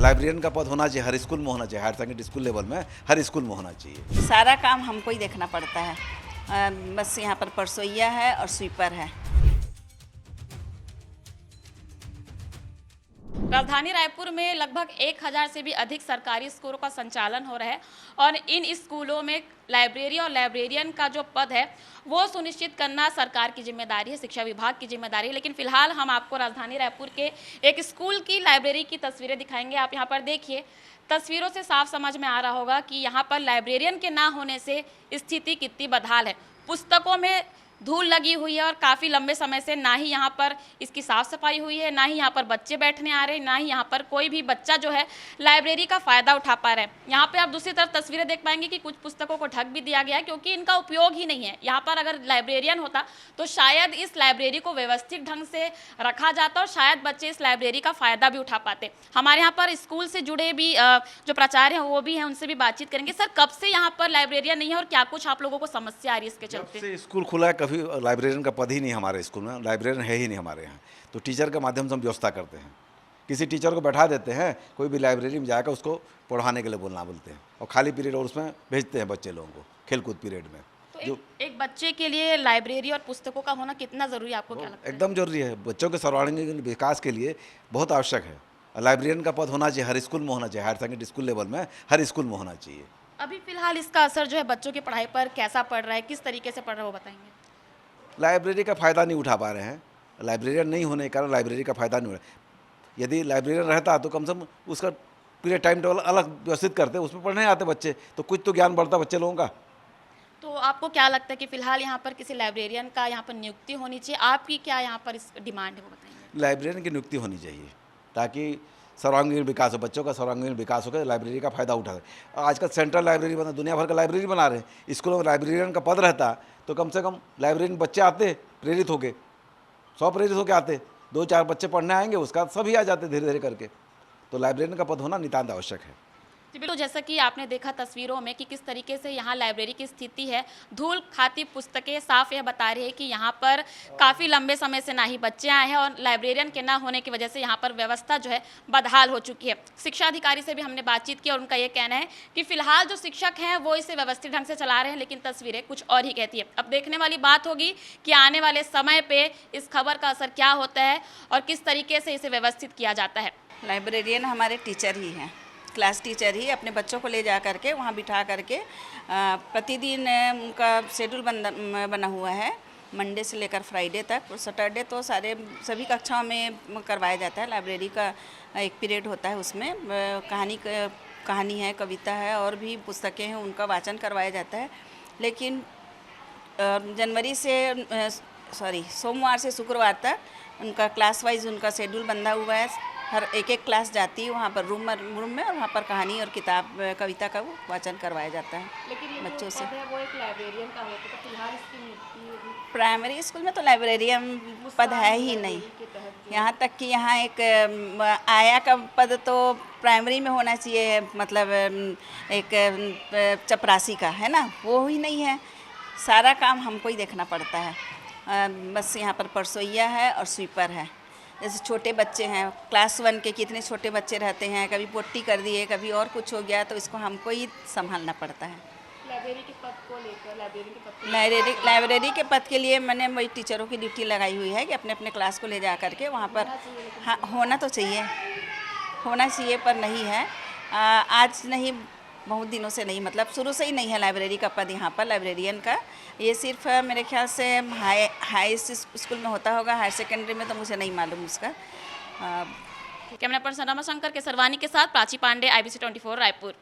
Librarian का पद होना चाहिए, हर स्कूल में होना चाहिए, हायर सेकेंडरी स्कूल लेवल में हर स्कूल में होना चाहिए। सारा काम हमको ही देखना पड़ता है। बस यहाँ पर परसोइया है और स्वीपर है। राजधानी रायपुर में लगभग 1000 से भी अधिक सरकारी स्कूलों का संचालन हो रहा है और इन स्कूलों में लाइब्रेरी और लाइब्रेरियन का जो पद है वो सुनिश्चित करना सरकार की जिम्मेदारी है, शिक्षा विभाग की जिम्मेदारी है। लेकिन फिलहाल हम आपको राजधानी रायपुर के एक स्कूल की लाइब्रेरी की तस्वीरें दिखाएंगे। आप यहाँ पर देखिए, तस्वीरों से साफ समझ में आ रहा होगा कि यहाँ पर लाइब्रेरियन के ना होने से स्थिति कितनी बदहाल है। पुस्तकों में धूल लगी हुई है और काफ़ी लंबे समय से ना ही यहाँ पर इसकी साफ़ सफाई हुई है, ना ही यहाँ पर बच्चे बैठने आ रहे हैं, ना ही यहाँ पर कोई भी बच्चा जो है लाइब्रेरी का फ़ायदा उठा पा रहा है। यहाँ पे आप दूसरी तरफ तस्वीरें देख पाएंगे कि कुछ पुस्तकों को ढक भी दिया गया है क्योंकि इनका उपयोग ही नहीं है। यहाँ पर अगर लाइब्रेरियन होता तो शायद इस लाइब्रेरी को व्यवस्थित ढंग से रखा जाता और शायद बच्चे इस लाइब्रेरी का फ़ायदा भी उठा पाते। हमारे यहाँ पर स्कूल से जुड़े भी जो प्राचार्य हैं वो भी हैं, उनसे भी बातचीत करेंगे। सर, कब से यहाँ पर लाइब्रेरियन नहीं है और क्या कुछ आप लोगों को समस्या आ रही है इसके चलते? स्कूल खुला है, कभी लाइब्रेरियन का पद ही नहीं हमारे स्कूल में, लाइब्रेरियन है ही नहीं हमारे यहाँ। तो टीचर के माध्यम से हम व्यवस्था करते हैं, किसी टीचर को बैठा देते हैं, कोई भी लाइब्रेरी में जाकर उसको पढ़ाने के लिए बोलते हैं और खाली पीरियड और उसमें भेजते हैं बच्चे लोगों को खेलकूद पीरियड में। तो एक बच्चे के लिए लाइब्रेरी और पुस्तकों का होना कितना ज़रूरी है, आपको क्या लगता है? एकदम जरूरी है, बच्चों के सर्वांगीण विकास के लिए बहुत आवश्यक है। लाइब्रेरियन का पद होना चाहिए, हर स्कूल में होना चाहिए, हायर सेकेंडरी स्कूल लेवल में हर स्कूल में होना चाहिए। अभी फिलहाल इसका असर जो है बच्चों की पढ़ाई पर कैसा पड़ रहा है, किस तरीके से पड़ रहा है, वो बताएंगे? लाइब्रेरी का फ़ायदा नहीं उठा पा रहे हैं। लाइब्रेरियन नहीं होने के कारण लाइब्रेरी का फ़ायदा नहीं हो रहा। यदि लाइब्रेरियन रहता तो कम से कम उसका पूरे टाइम टेबल अलग व्यवस्थित करते, उसमें पढ़ने आते बच्चे, तो कुछ तो ज्ञान बढ़ता बच्चे लोगों का। तो आपको क्या लगता है कि फिलहाल यहाँ पर किसी लाइब्रेरियन का यहाँ पर नियुक्ति होनी चाहिए? आपकी क्या यहाँ पर इस डिमांड है, वो बताएंगे? लाइब्रेरियन की नियुक्ति होनी चाहिए ताकि सर्वांगीण विकास हो, बच्चों का सर्वांगीण विकास होकर लाइब्रेरी का फ़ायदा उठा सके। आजकल सेंट्रल लाइब्रेरी बना, दुनिया भर का लाइब्रेरी बना रहे हैं। स्कूलों में लाइब्रेरियन का पद रहता तो कम से कम लाइब्रेरी बच्चे आते प्रेरित होके, 100 प्रेरित होकर आते, 2-4 बच्चे पढ़ने आएंगे, उसका सभी आ जाते धीरे धीरे करके। तो लाइब्रेरियन का पद होना नितांत आवश्यक है। जी बिल्कुल, जैसा कि आपने देखा तस्वीरों में कि किस तरीके से यहाँ लाइब्रेरी की स्थिति है। धूल खाती पुस्तकें साफ यह बता रही है कि यहाँ पर काफ़ी लंबे समय से ना ही बच्चे आए हैं और लाइब्रेरियन के ना होने की वजह से यहाँ पर व्यवस्था जो है बदहाल हो चुकी है। शिक्षा अधिकारी से भी हमने बातचीत की और उनका ये कहना है कि फिलहाल जो शिक्षक हैं वो इसे व्यवस्थित ढंग से चला रहे हैं, लेकिन तस्वीरें कुछ और ही कहती है। अब देखने वाली बात होगी कि आने वाले समय पर इस खबर का असर क्या होता है और किस तरीके से इसे व्यवस्थित किया जाता है। लाइब्रेरियन हमारे टीचर ही हैं, क्लास टीचर ही अपने बच्चों को ले जा करके वहाँ बिठा करके प्रतिदिन उनका शेड्यूल बना हुआ है, मंडे से लेकर फ्राइडे तक। और सैटरडे तो सभी कक्षाओं में करवाया जाता है। लाइब्रेरी का एक पीरियड होता है, उसमें कहानी है, कविता है और भी पुस्तकें हैं, उनका वाचन करवाया जाता है। लेकिन सोमवार से शुक्रवार तक उनका क्लास वाइज उनका शेड्यूल बंधा हुआ है। हर एक क्लास जाती है वहाँ पर रूम में और वहाँ पर कहानी और कविता का वो वाचन करवाया जाता है। लेकिन बच्चों से वो एक लाइब्रेरियन का होता है, तो फिलहाल इसकी नियुक्ति प्राइमरी स्कूल में तो लाइब्रेरियन पद है ही नहीं। यहाँ तक कि यहाँ एक आया का पद तो प्राइमरी में होना चाहिए, मतलब एक चपरासी का, है ना, वो ही नहीं है। सारा काम हमको ही देखना पड़ता है। बस यहाँ पर परसोइया है और स्वीपर है। जैसे छोटे बच्चे हैं, क्लास 1 के कितने छोटे बच्चे रहते हैं, कभी पोट्टी कर दिए, कभी और कुछ हो गया, तो इसको हमको ही संभालना पड़ता है। लाइब्रेरी के पद को लेकर लाइब्रेरी के पद के लिए मैंने वही टीचरों की ड्यूटी लगाई हुई है कि अपने अपने क्लास को ले जा करके वहाँ पर, हाँ होना तो चाहिए, होना चाहिए, पर नहीं है। आज नहीं, बहुत दिनों से नहीं, मतलब शुरू से ही नहीं है लाइब्रेरी का पद यहाँ पर लाइब्रेरियन का। ये सिर्फ मेरे ख्याल से हाई स्कूल में होता होगा, हायर सेकेंडरी में तो मुझे नहीं मालूम उसका। कैमरा पर्सन रमाशंकर के सरवानी के साथ प्राची पांडे, IBC 24 रायपुर।